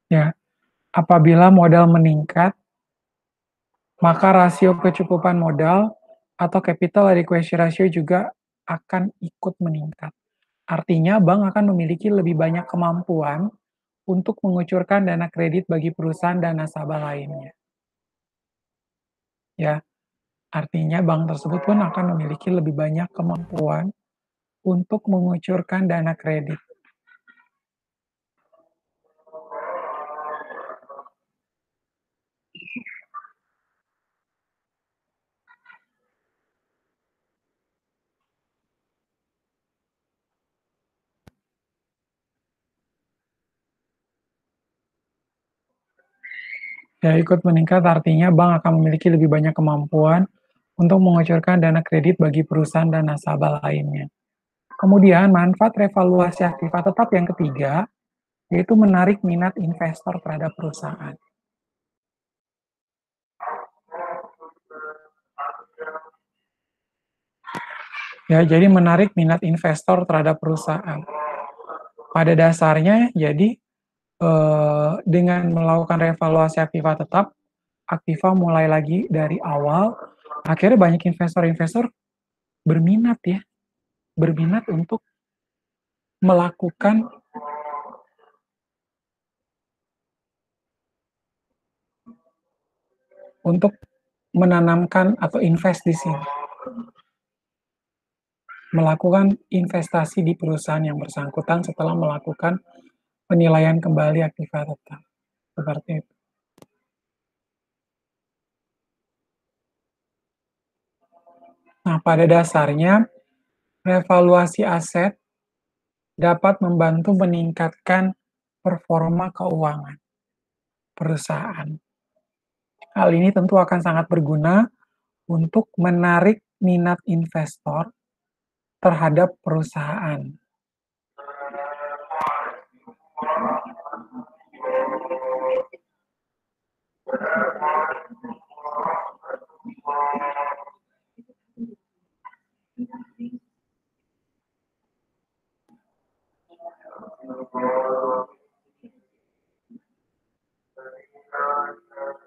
Speaker 1: Ya, apabila modal meningkat, maka rasio kecukupan modal atau capital adequacy ratio juga akan ikut meningkat. Artinya bank akan memiliki lebih banyak kemampuan untuk mengucurkan dana kredit bagi perusahaan dan nasabah lainnya. Ya, artinya bank tersebut pun akan memiliki lebih banyak kemampuan untuk mengucurkan dana kredit. Ya, ikut meningkat artinya bank akan memiliki lebih banyak kemampuan untuk mengucurkan dana kredit bagi perusahaan dan nasabah lainnya. Kemudian manfaat revaluasi aktiva tetap yang ketiga, yaitu menarik minat investor terhadap perusahaan. Ya, jadi menarik minat investor terhadap perusahaan. Pada dasarnya, jadi dengan melakukan revaluasi aktiva tetap, aktiva mulai lagi dari awal, akhirnya banyak investor-investor berminat ya, berminat melakukan untuk menanamkan atau invest di sini, melakukan investasi di perusahaan yang bersangkutan setelah melakukan penilaian kembali aktiva tetap, seperti itu. Nah, pada dasarnya revaluasi aset dapat membantu meningkatkan performa keuangan perusahaan. Hal ini tentu akan sangat berguna untuk menarik minat investor terhadap perusahaan.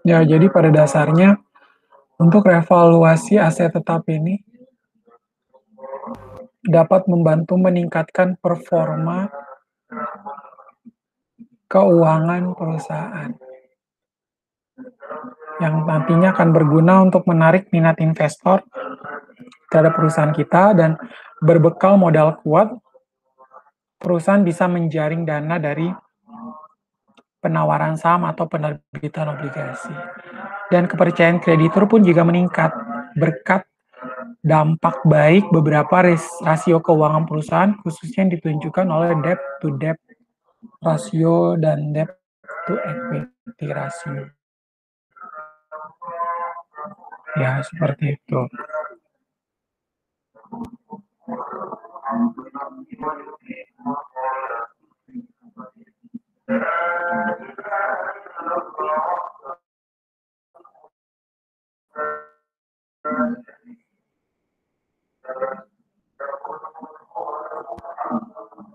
Speaker 1: Ya, jadi pada dasarnya untuk revaluasi aset tetap ini dapat membantu meningkatkan performa keuangan perusahaan yang nantinya akan berguna untuk menarik minat investor terhadap perusahaan kita dan Berbekal modal kuat, perusahaan bisa menjaring dana dari penawaran saham atau penerbitan obligasi. Dan kepercayaan kreditur pun juga meningkat berkat dampak baik beberapa rasio keuangan perusahaan, khususnya yang ditunjukkan oleh debt to debt rasio dan debt to equity rasio. Ya, seperti itu.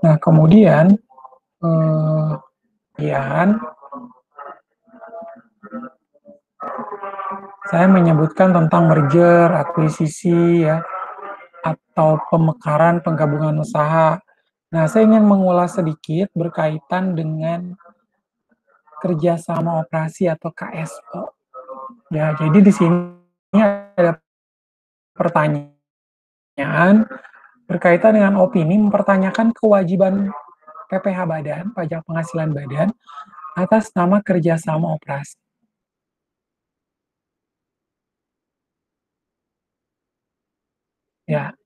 Speaker 1: Nah, kemudian saya menyebutkan tentang merger, akuisisi, ya, atau pemekaran penggabungan usaha. Nah, saya ingin mengulas sedikit berkaitan dengan kerjasama operasi atau KSO. Ya, jadi di sini ada pertanyaan berkaitan dengan opini mempertanyakan kewajiban PPh Badan, pajak penghasilan Badan, atas nama kerjasama operasi. Ya,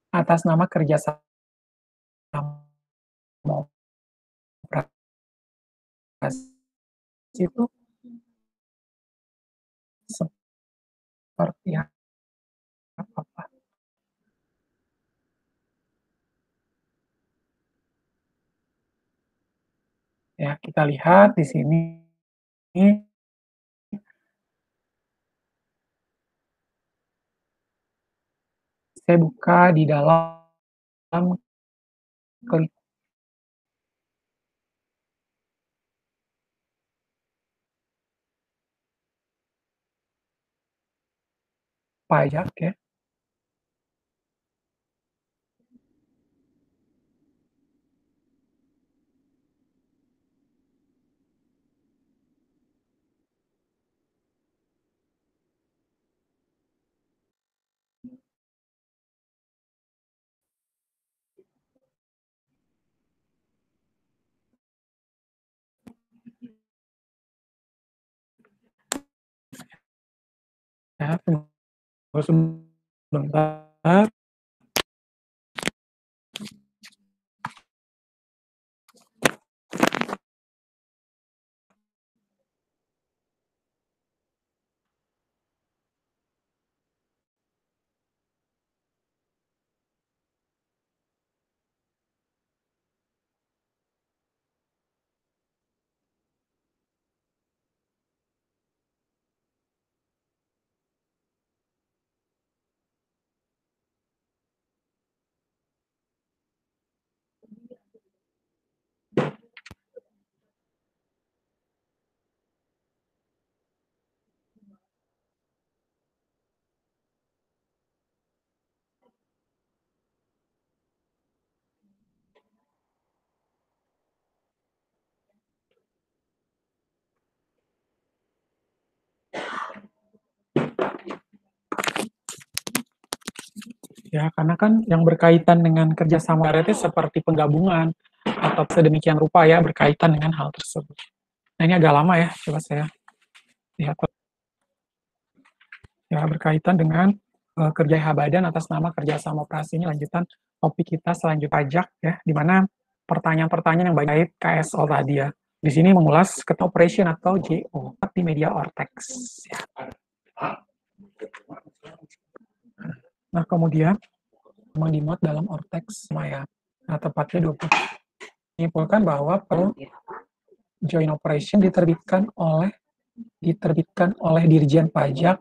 Speaker 1: atas nama kerjasama operasi itu seperti apa? Ya, kita lihat di sini saya buka di dalam klik pajak, ya. Ya, tunggu sebentar. Ya, karena kan yang berkaitan dengan kerjasama itu seperti penggabungan atau sedemikian rupa, ya, berkaitan dengan hal tersebut. Nah, ini agak lama, ya, coba saya lihat. Ya, berkaitan dengan kerja Badan atas nama kerjasama operasi. Ini lanjutan topik kita selanjutnya pajak, ya, di mana pertanyaan-pertanyaan yang baik KSO tadi, ya. Di sini mengulas ke operation atau JO di media Ortex. Ya. Nah, kemudian memang dimuat dalam Ortex Maya. Nah, tepatnya 20. Menyimpulkan bahwa perlu joint operation diterbitkan oleh Dirjen Pajak